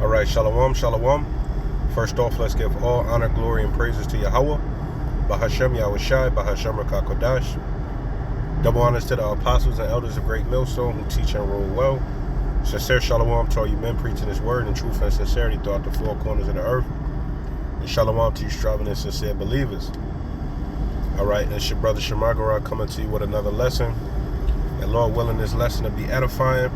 All right, shalom, shalom. First off, let's give all honor, glory, and praises to Yahweh, Bahashem Yahushai, Bahashem Rakakodash. Double honors to the apostles and elders of Great Millstone who teach and rule well. Sincere shalom to all you men preaching His word in truth and sincerity throughout the four corners of the earth. And shalom to you striving and sincere believers. All right, it's your brother Shemagara coming to you with another lesson. And Lord willing, this lesson to be edifying.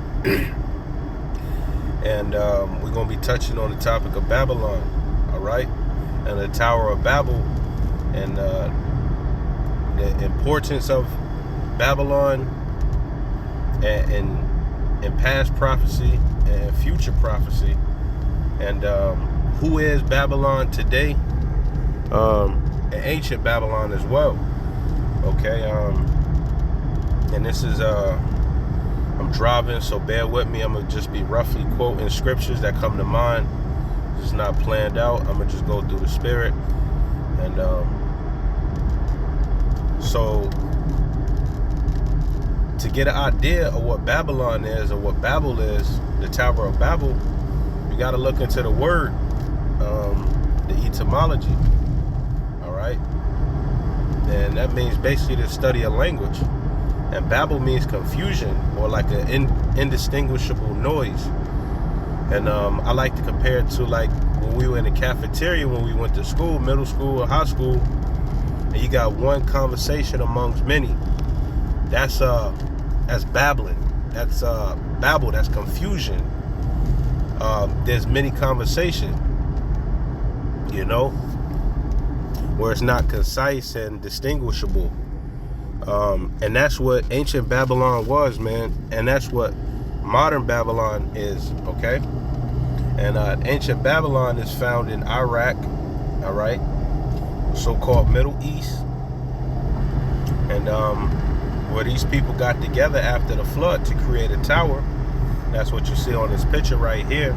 And we're going to be touching on the topic of Babylon, all right? And the Tower of Babel and the importance of Babylon and past prophecy and future prophecy. And who is Babylon today? And ancient Babylon as well, okay? And this is... I'm driving, so bear with me. I'm going to just be roughly quoting scriptures that come to mind. It's not planned out. I'm going to just go through the spirit. And so to get an idea of what Babylon is or what Babel is, the Tower of Babel, you got to look into the word, the etymology. All right? And that means basically to study a language. And Babel means confusion or like an indistinguishable noise. And I like to compare it to like when we were in the cafeteria when we went to school, middle school or high school, and you got one conversation amongst many. That's babbling. That's babble. That's confusion. There's many conversation, you know, where it's not concise and distinguishable. And that's what ancient Babylon was, man. And that's what modern Babylon is, okay? And ancient Babylon is found in Iraq, all right? So-called Middle East. And where these people got together after the flood to create a tower. That's what you see on this picture right here.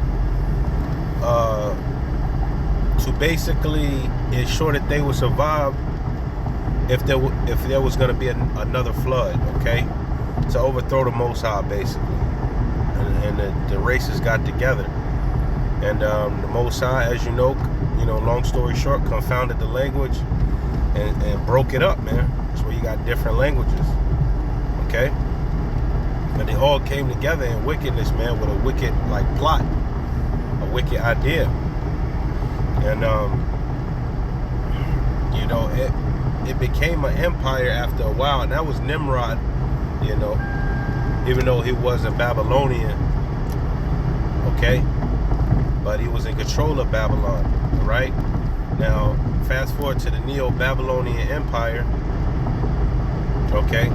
To basically ensure that they would survive if there was going to be another flood, okay, to overthrow the Most High, basically, and the races got together, and the Most High, as you know, long story short, confounded the language and broke it up, man. That's where you got different languages, okay, but they all came together in wickedness, man, with a wicked like plot, a wicked idea, and it became an empire after a while, and that was Nimrod, even though he wasn't Babylonian, okay, but he was in control of Babylon, right? Now, fast forward to the Neo-Babylonian Empire, okay,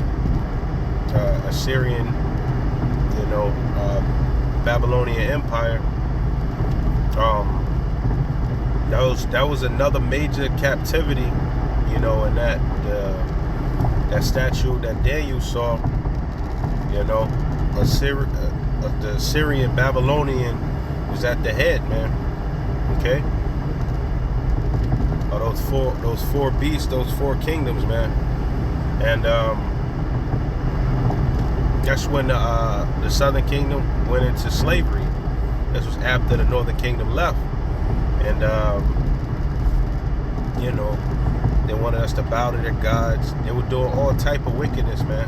Assyrian, Babylonian Empire, that was another major captivity, and that statue that Daniel saw, the Assyrian Babylonian was at the head, man. Okay, those four beasts, those four kingdoms, man, and that's when the Southern Kingdom went into slavery. This was after the Northern Kingdom left, and they wanted us to bow to their gods. They were doing all type of wickedness, man.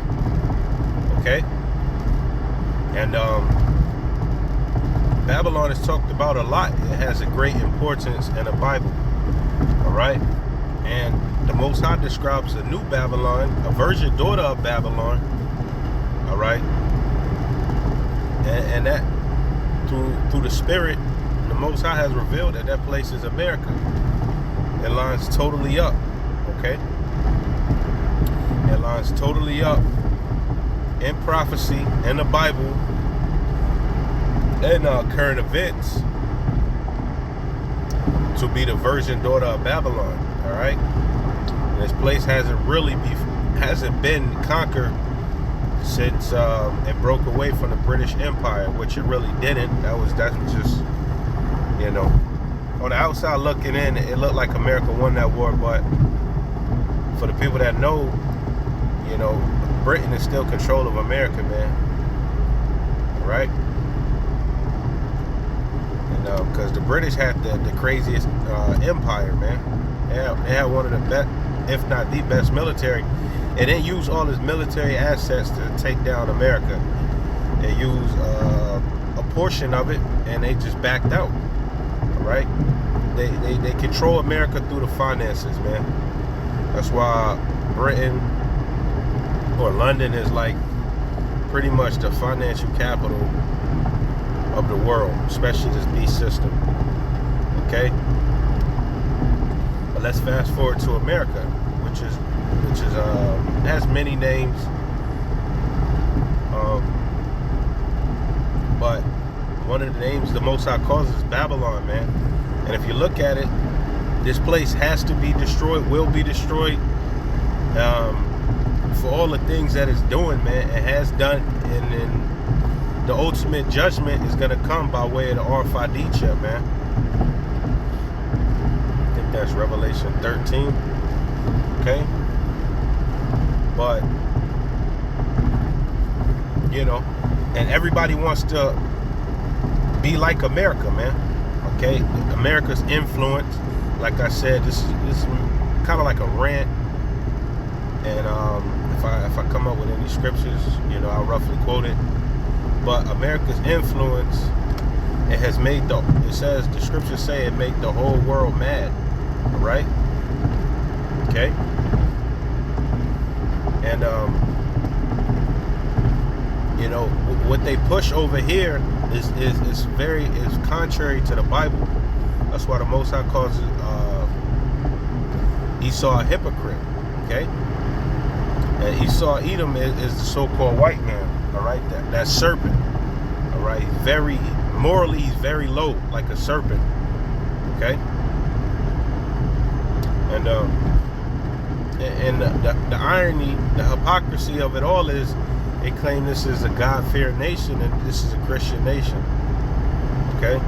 Okay? And Babylon is talked about a lot. It has a great importance in the Bible. Alright? And the Most High describes a new Babylon, a virgin daughter of Babylon. Alright? And that through the Spirit, the Most High has revealed that place is America. It lines totally up. Okay, it lines totally up in prophecy, in the Bible, and current events to be the virgin daughter of Babylon. All right, and this place hasn't been conquered since it broke away from the British Empire, which it really didn't. That's just on the outside looking in, it looked like America won that war, but for the people that know, Britain is still control of America, man. All right? And because the British had the craziest empire, man. They had one of the best, if not the best military. They didn't use all its military assets to take down America. They used a portion of it, and they just backed out. All right? They control America through the finances, man. That's why Britain or London is like pretty much the financial capital of the world, especially this beast system. Okay? But let's fast forward to America, which has many names. But one of the names the Most High calls is Babylon, man. And if you look at it, this place has to be destroyed, will be destroyed, for all the things that it's doing, man. It has done, and then the ultimate judgment is going to come by way of the RFID chip, man. I think that's Revelation 13. Okay? But, you know, and everybody wants to be like America, man. Okay? America's influence, like I said, this is kind of like a rant. And if I come up with any scriptures, you know, I'll roughly quote it. But America's influence, it has made the scriptures say it made the whole world mad, right? Okay? And, you know, what they push over here is contrary to the Bible. That's why the Most High calls Esau a hypocrite, okay? And Esau, Edom is the so-called white man, all right? That serpent, all right? Morally, he's very low, like a serpent, okay? And the irony, the hypocrisy of it all is they claim this is a God-fearing nation and this is a Christian nation, okay?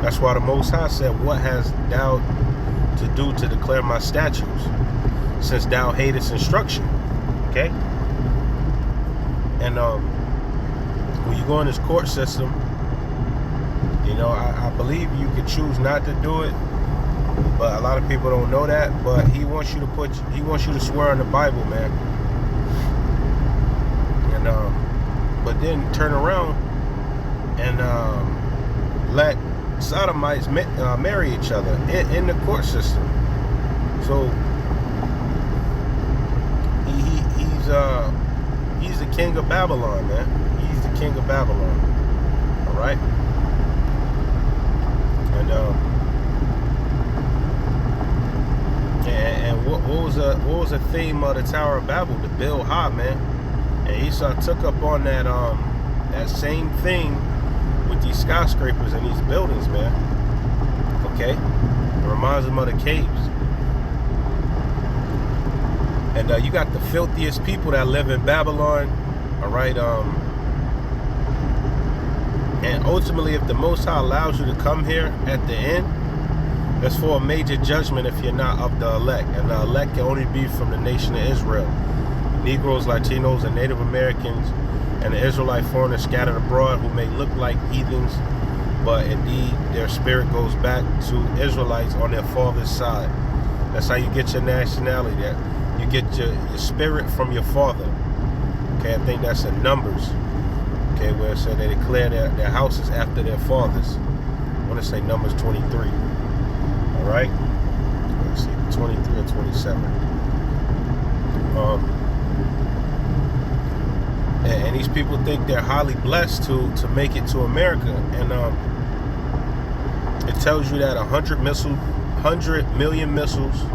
That's why the Most High said, what hast thou to do to declare my statutes, since thou hatest instruction, okay? And when you go in this court system, you know, I believe you could choose not to do it, but a lot of people don't know that. But he wants you to swear on the Bible, man. And but then turn around and let sodomites marry each other in the court system. So he's the king of Babylon, man. He's the king of Babylon. All right. And what was the theme of the Tower of Babel? To build high, man. And Esau took up on that same thing with these skyscrapers and these buildings, man. Okay? It reminds them of the caves. And you got the filthiest people that live in Babylon, all right? And ultimately, if the Most High allows you to come here at the end, that's for a major judgment if you're not of the elect. And the elect can only be from the nation of Israel. Negroes, Latinos, and Native Americans, and the Israelite foreigners scattered abroad who may look like heathens, but indeed their spirit goes back to Israelites on their father's side. That's how you get your nationality. That you get your spirit from your father. Okay, I think that's in Numbers. Okay, where it said they declare their houses after their fathers. I want to say Numbers 23. All right, let's see, 23 or 27. And these people think they're highly blessed to make it to America, and it tells you that 100 million missiles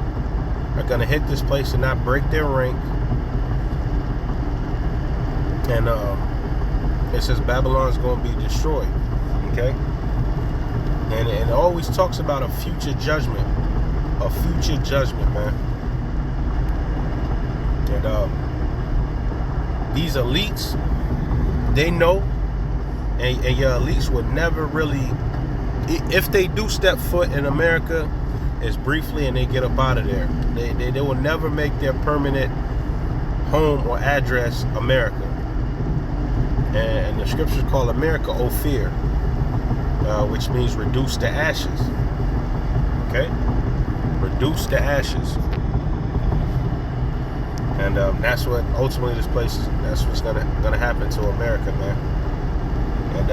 are gonna hit this place and not break their rank. And it says Babylon's gonna be destroyed. Okay, and it always talks about a future judgment, man. And these elites, they know, and your elites would never really, if they do step foot in America, it's briefly and they get up out of there. They will never make their permanent home or address America. And the scriptures call America Ophir. which means reduce to ashes. Okay, reduce to ashes. And that's what ultimately this place, that's what's gonna happen to America, man. And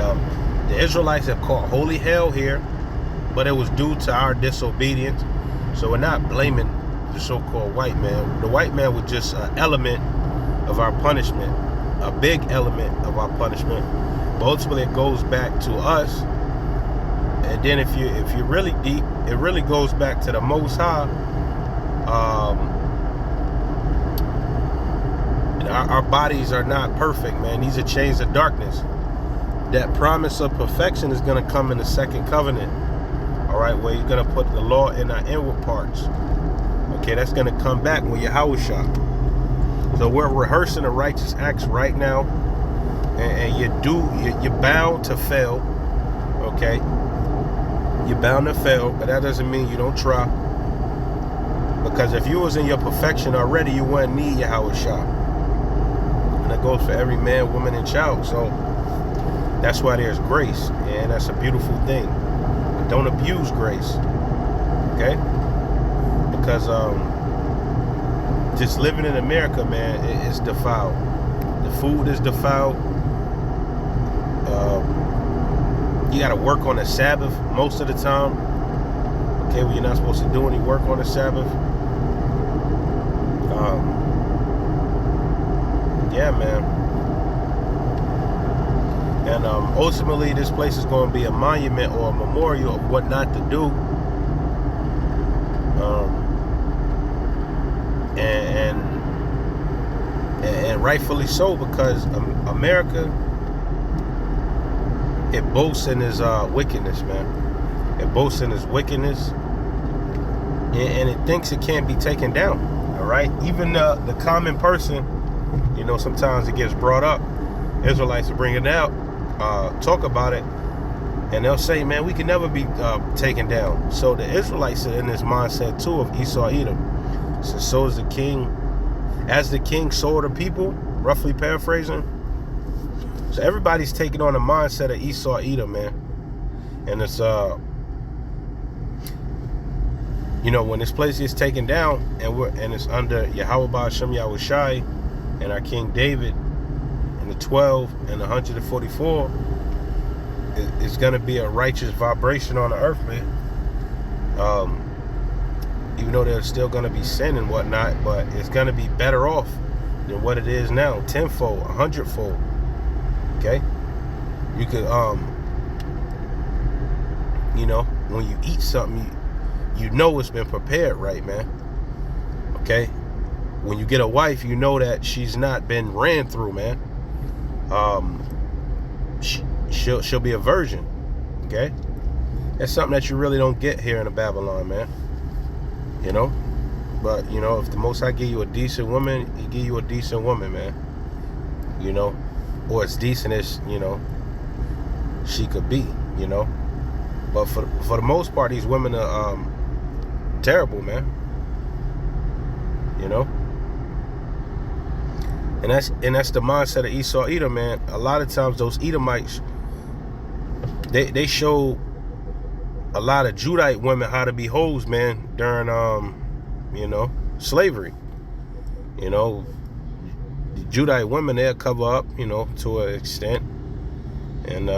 the Israelites have caught holy hell here, but it was due to our disobedience. So we're not blaming the so-called white man. The white man was just an element of our punishment, a big element of our punishment. But ultimately it goes back to us. And then if you're really deep, it really goes back to the Most High. Our bodies are not perfect, man. These are chains of darkness. That promise of perfection is going to come in the second covenant. All right, where you're going to put the law in our inward parts. Okay, that's going to come back when Yahweh shot. So we're rehearsing the righteous acts right now, and you're bound to fail. Okay, you're bound to fail, but that doesn't mean you don't try. Because if you was in your perfection already, you wouldn't need Yahweh shot. And that goes for every man, woman, and child. So that's why there's grace, and that's a beautiful thing. But don't abuse grace, okay? Because just living in America, man, it's defiled. The food is defiled. You got to work on the Sabbath most of the time. Okay, well, you're not supposed to do any work on the Sabbath. Yeah, man. And ultimately, this place is going to be a monument or a memorial of what not to do. And rightfully so, because America, it boasts in its wickedness, man. It boasts in its wickedness, and it thinks it can't be taken down. All right, even the common person, you know, sometimes it gets brought up. Israelites will bring it out, talk about it, and they'll say, man, we can never be taken down. So the Israelites are in this mindset too of Esau Edom. So is the king, as the king, so are the people, roughly paraphrasing. So everybody's taking on the mindset of Esau Edom, man. And it's you know, when this place gets taken down and it's under Yahweh Ba'ashem Yahushai and our King David and the 12 and the 144, it's going to be a righteous vibration on the earth, man. Even though there's still going to be sin and whatnot, but it's going to be better off than what it is now, tenfold, 100-fold. Okay, you could you know, when you eat something, you know it's been prepared right, man. Okay, when you get a wife, you know that she's not been ran through, man. She'll be a virgin. Okay, that's something that you really don't get here in the Babylon, man. You know, but you know, if the Most High give you a decent woman, He give you a decent woman, man. You know, or as decent as, you know, she could be, you know. But for the most part, these women are terrible, man. You know, and that's the mindset of Esau Edom, man. A lot of times those Edomites, they show a lot of Judite women how to be hoes, man, during you know, slavery. You know, the Judite women, they'll cover up, you know, to an extent. And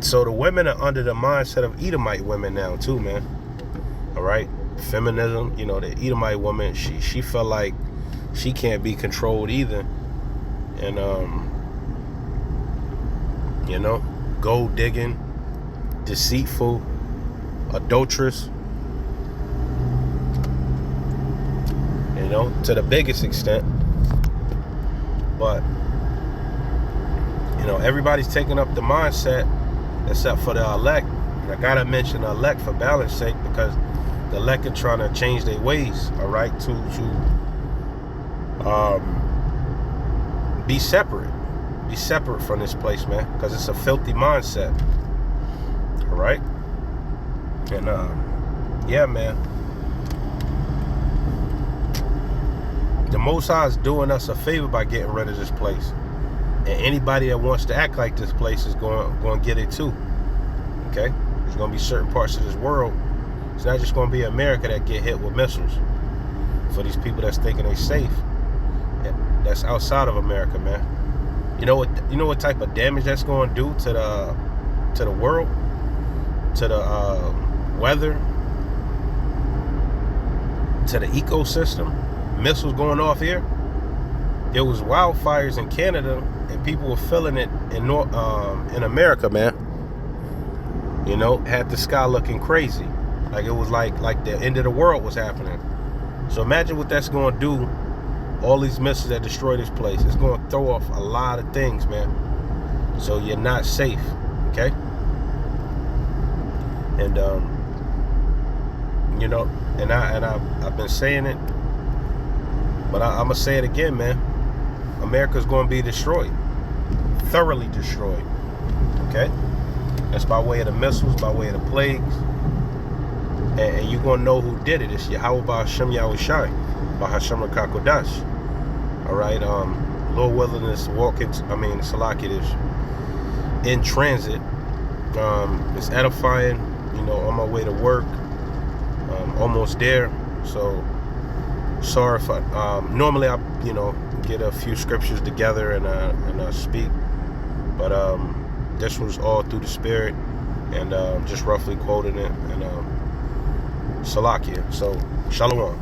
so the women are under the mindset of Edomite women now too, man. All right, feminism. You know, the Edomite woman, she felt like she can't be controlled either, and you know, gold digging, deceitful, adulterous. You know, to the biggest extent. But you know, everybody's taking up the mindset except for the elect. And I gotta mention the elect for balance sake, because the elect are trying to change their ways, all right, to be separate from this place, man, because it's a filthy mindset. All right, and yeah, man, the Most High is doing us a favor by getting rid of this place. And anybody that wants to act like this place is going to get it too. Okay? There's going to be certain parts of this world. It's not just going to be America that get hit with missiles. For these people that's thinking they safe. That's outside of America, man. You know what type of damage that's going to do to the world, to the weather, to the ecosystem. Missiles going off here. There was wildfires in Canada, and people were feeling it in America, man. You know, had the sky looking crazy, like it was like the end of the world was happening. So imagine what that's going to do. All these missiles that destroy this place, it's going to throw off a lot of things, man. So you're not safe, okay? And you know, and I've been saying it, but I'm gonna say it again, man. America's going to be destroyed, thoroughly destroyed, okay? That's by way of the missiles, by way of the plagues, and you're gonna know who did it. It's Yahweh Ba'Hashem Yahushai, Ba'Hashem Kakodash. All right, Lord Wilderness walking. Salaki is in transit. It's edifying. You know, on my way to work. Almost there. So sorry if I. Normally I, get a few scriptures together and I speak, but this was all through the Spirit, and just roughly quoting it, and Salakia. So Shalom.